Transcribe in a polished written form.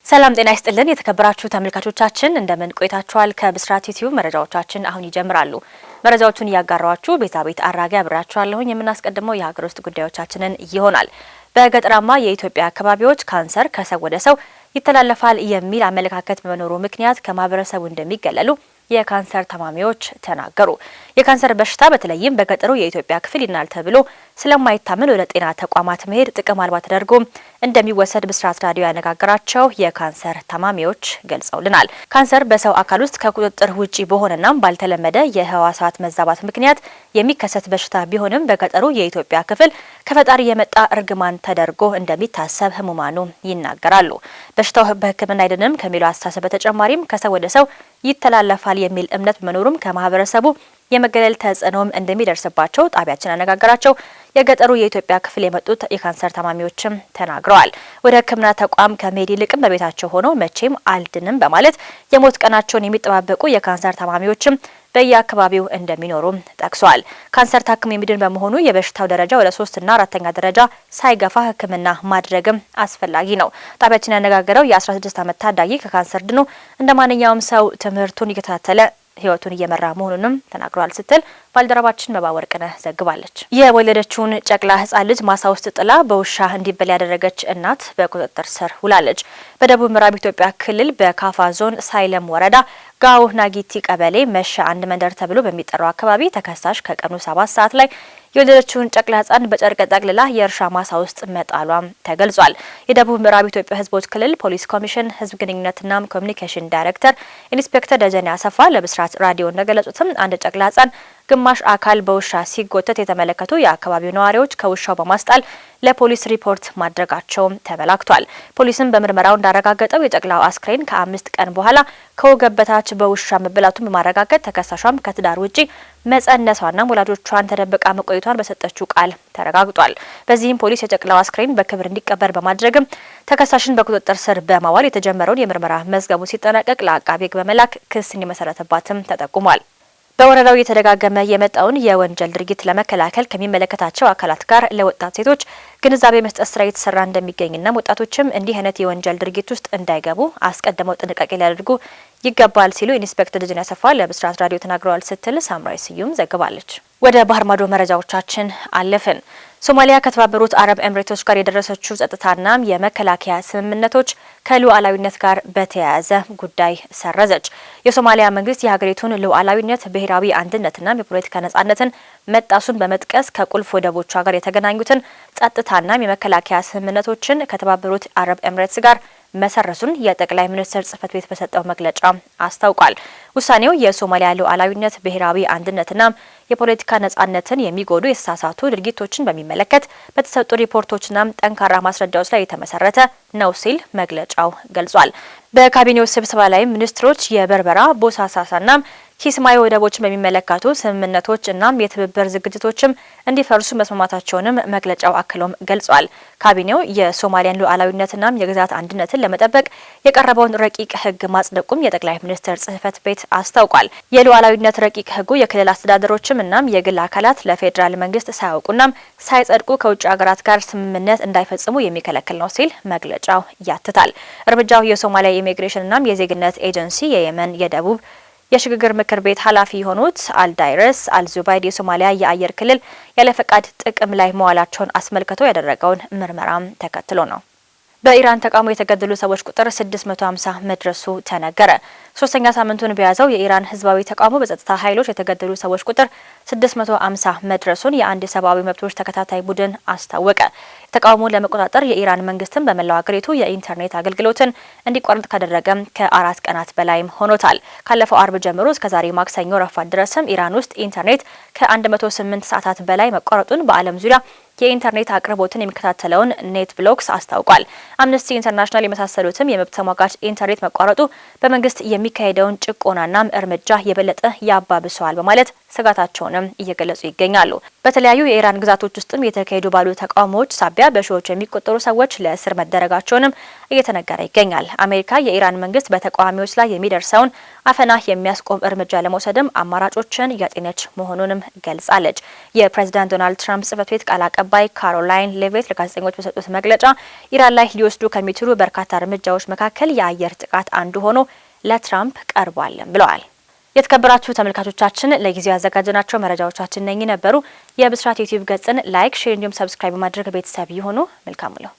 ሰላም ጤና ይስጥልን የተከበራችሁ ተመልካቾቻችን እንደምን ቆይታችኋል? ከብስራት ዩቲዩብ መረጃዎቻችን አሁን ይጀምራሉ። መረጃዎቹን ያጋራዋችሁ ቤዛቤት አራጋ አብራችኋለሁኝ። የምናስቀድመው የሀገር ውስጥ ጉዳዮቻችንን ይሆናል። በገጠራማ የኢትዮጵያ አካባቢዎች ካንሰር ከሰው ወደ ሰው ይተላለፋል የሚል አመለካከት በመኖሩ ምክንያት ከማህበረሰቡ እንደሚገለሉ የካንሰር ታማሚዎች ተናገሩ። የካንሰር በሽታ በተለይም በገጠሩ የኢትዮጵያ ክፍል ይናል ተብሎ ስለማይታመን ወደ ጤና ተቋማት መሄድ ጥቅም አልባ ተደርጎ እንደሚወሰድ ብስራት ራዲዮ ያነጋገራቸው የካንሰር ታማሚዎች ገልጸውልናል። ካንሰር በሰው አካል ውስጥ ከቁጥጥር ውጪ በሆነና ባልተለመደ የህዋሳት መዛባት ምክንያት የሚከሰት በሽታ ቢሆንም በገጠሩ የኢትዮጵያ ክፍል ከፈጣሪ የመጣ እርግማን ተደርጎ እንደሚታሰብ ህሙማኑ ይናገራሉ። በሽታው በሕክምና አይደለም ከሚለው አስተሳሰብ በተጨማሪም ከሰው ወደ ሰው ይተላለፋል የሚል እምነት በመኖሩም ከማህበረሰቡ የመገለል ተጽዕኖም እንደሚደርስባቸው ጣቢያችን አነጋገራቸው የገጠሩ የኢትዮጵያ ክፍል የመጡት የካንሰር ታማሚዎችም ተናግረዋል። ወደ ሕክምና ተቋም ከመሄድ ይልቅም በቤታቸው ሆነው መቼም አልድንም በማለት የሞት ቀናቸውን የሚጠባበቁ የካንሰር ታማሚዎችም በየአካባቢው እንደሚኖሩም ጠቅሷል። ካንሰር ታክሞ የሚድን በመሆኑ የበሽታው ደረጃ ወደ 3ና 4ኛ ደረጃ ሳይገፋ ሕክምና ማድረግም አስፈላጊ ነው። ጣቢያችን ያነጋገረው የ16 ዓመት ታዳጊ ከካንሰር ድኖ እንደማንኛውም ሰው ትምህርቱን እየተከታተለ ህይወቱን እየመራ መሆኑንም ተናግሯል ስትል ባልደረባችን መባወርቅነህ ዘግባለች። የወለደችውን ጨቅላ ህጻን ልጅ ማሳ ውስጥ ጥላ በውሻ እንዲበላ ያደረገች እናት በቁጥጥር ስር ውላለች። በደቡብ ምዕራብ ኢትዮጵያ ክልል በካፋ ዞን ሳይለም ወረዳ ጋው ናጊቲ ቀበሌ መሻ አንድ መንደር ተብሎ በሚጠራው አካባቢ ተከሳሽ ከቀኑ 7 ሰዓት ላይ የወለደችውን ጨቅላ ህጻን በጨርቅ ጠቅልላ የእርሻ ማሳ ውስጥ መጣሏም ተገልጿል። የደቡብ ምዕራብ ኢትዮጵያ ህዝቦች ክልል ፖሊስ ኮሚሽን ህዝብ ግንኙነትና ኮሚኒኬሽን ዳይሬክተር ኢንስፔክተር ደጀኔ አሰፋ ለብስራት ራዲዮ እንደገለጹትም አንድ ጨቅላ ህጻን ግማሽ አካል በውሻ ሲጎተት የተመለከቱ የአካባቢው ነዋሪዎች ከውሻው በማስጣል ለፖሊስ ሪፖርት ማድረጋቸውም ተመላክቷል። ፖሊስም በምርመራው እንዳረጋገጠው የጨቅላው አስክሬን ከ5 ቀን በኋላ ከወገብ በታች በውሻ መበላቱን በማረጋገጥ ተከሳሿም ከትዳር ውጪ መጸነሷና ወላጆቿን ተደብቃ መቆየቷን በሰጠችው ቃል ተረጋግጧል። በዚህም ፖሊስ የጨቅላው አስክሬን በክብር እንዲቀበር በማድረግም ተከሳሽን በቁጥጥር ስር በማዋል የተጀመረውን የምርመራ መዝገቡ ሲጠናቀቅ ለአቃቤ ሕግ በመላክ ክስ እንዲመሰረትባትም ተጠቁሟል። በወረዳው እየተደጋገመ የመጣውን የወንጀል ድርጊት ለመከላከል ከሚመለከታቸው አካላት ጋር ለወጣት ሴቶች ግንዛቤ መስጠት ስራ እየተሰራ እንደሚገኝና ወጣቶችም እንዲህ አይነት የወንጀል ድርጊት ውስጥ እንዳይገቡ አስቀድመው ጥንቃቄ ሊያደርጉ ይገባል ሲሉ ኢንስፔክተር ደጀኔ አሰፋ ለብስራት ራዲዮ ተናግረዋል ስትል ሳምራይ ስዩም ዘግባለች። ወደ ባህር ማዶ መረጃዎቻችን አለፍን። ሶማሊያ ከተባበሩት አረብ ኤምሬቶች ጋር የደረሰችው ጸጥታና የመከላከያ ስምምነቶች ከሉዓላዊነት ጋር በተያያዘ ጉዳይ ሰረዘች። የሶማሊያ መንግስት የሀገሪቱን ሉዓላዊነት፣ ብሔራዊ አንድነትና የፖለቲካ ነጻነትን መጣሱን በመጥቀስ ከቁልፍ ወደቦቿ ጋር የተገናኙትን ጸጥታና የመከላከያ ስምምነቶችን ከተባበሩት አረብ ኤምሬትስ ጋር መሰረዙን የጠቅላይ ሚኒስትር ጽህፈት ቤት በሰጠው መግለጫ አስታውቋል። ውሳኔው የሶማሊያ ሉዓላዊነት፣ ብሔራዊ አንድነትና የፖለቲካ ነጻነትን የሚጎዱ የተሳሳቱ ድርጊቶችን በሚመለከት በተሰጡ ሪፖርቶችና ጠንካራ ማስረጃዎች ላይ የተመሰረተ ነው ሲል መግለጫው ገልጿል። በካቢኔው ስብሰባ ላይ ሚኒስትሮች የበርበራ ቦሳሳሳና ኪስማዮ ወደቦችን በሚመለከቱ ስምምነቶች እናም የትብብር ዝግጅቶችም እንዲፈርሱ መስማማታቸውንም መግለጫው አክሎም ገልጿል። ካቢኔው የሶማሊያን ሉዓላዊነትና የግዛት አንድነትን ለመጠበቅ የቀረበውን ረቂቅ ህግ ማጽደቁም የጠቅላይ ሚኒስትር ጽህፈት ቤት አስታውቋል። የሉዓላዊነት ረቂቅ ህጉ የክልል አስተዳደሮችም እናም የግል አካላት ለፌዴራል መንግስት ሳያውቁናም ሳይጸድቁ ከውጭ ሀገራት ጋር ስምምነት እንዳይፈጽሙ የሚከለክል ነው ሲል መግለጫው ያትታል። እርምጃው የሶማሊያ ኢሚግሬሽንና የዜግነት ኤጀንሲ፣ የየመን የደቡብ የሽግግር ምክር ቤት ኃላፊ የሆኑት አልዳይረስ አልዙባይድ የሶማሊያ የአየር ክልል ያለ ፈቃድ ጥቅም ላይ መዋላቸውን አስመልክቶ ያደረገውን ምርመራም ተከትሎ ነው። በኢራን ተቃውሞ የተገደሉ ሰዎች ቁጥር 650 መድረሱ ተነገረ። 3ኛ ሳምንቱን በያዘው የኢራን ህዝባዊ ተቃውሞ በጸጥታ ኃይሎች የተገደሉ ሰዎች ቁጥር 650 መድረሱን የአንድ የሰብአዊ መብቶች ተከታታይ ቡድን አስታወቀ። ተቃውሞውን ለመቆጣጠር የኢራን መንግስትም በመላው ሀገሪቱ የኢንተርኔት አገልግሎትን እንዲቋረጥ ካደረገ ከ4 ቀናት በላይም ሆኖታል። ካለፈው አርብ ጀምሮ እስከ ዛሬ ማክሰኞ ረፋድ ድረስም ኢራን ውስጥ ኢንተርኔት ከ108 ሰዓታት በላይ መቋረጡን በዓለም ዙሪያ የኢንተርኔት አቅርቦትን የሚከታተለውን ኔት ብሎክስ አስታውቋል። አምነስቲ ኢንተርናሽናል የመሳሰሉትም የመብት ተሟጋች ኢንተርኔት መቋረጡ በመንግስት የሚካሄደውን ጭቆናና እርምጃ የበለጠ ያባብሰዋል በማለት ስጋታቸውንም እየገለጹ ይገኛሉ። በተለያዩ የኢራን ግዛቶች ውስጥም የተካሄዱ ባሉ ተቃውሞዎች ሳቢያ በሺዎች የሚቆጠሩ ሰዎች ለእስር መደረጋቸውንም እየተነገረ ይገኛል። አሜሪካ የኢራን መንግስት በተቃዋሚዎች ላይ የሚደርሰውን አፈና የሚያስቆም እርምጃ ለመውሰድም አማራጮችን እያጤነች መሆኑንም ገልጻለች። የፕሬዝዳንት ዶናልድ ትራምፕ ጽህፈት ቤት ቃል አቀባይ ካሮላይን ሌቪት ለጋዜጠኞች በሰጡት መግለጫ ኢራን ላይ ሊወስዱ ከሚችሉ በርካታ እርምጃዎች መካከል የአየር ጥቃት አንዱ ሆኖ ለትራምፕ ቀርቧል ብለዋል። የተከበራችሁ ተመልካቾቻችን ለጊዜው ያዘጋጀናቸው መረጃዎቻችን እነኚህ ነበሩ። የብስራት ዩቲዩብ ገጽን ላይክ፣ ሼር እንዲሁም ሰብስክራይብ በማድረግ ቤተሰብ ይሁኑ። መልካም ነው።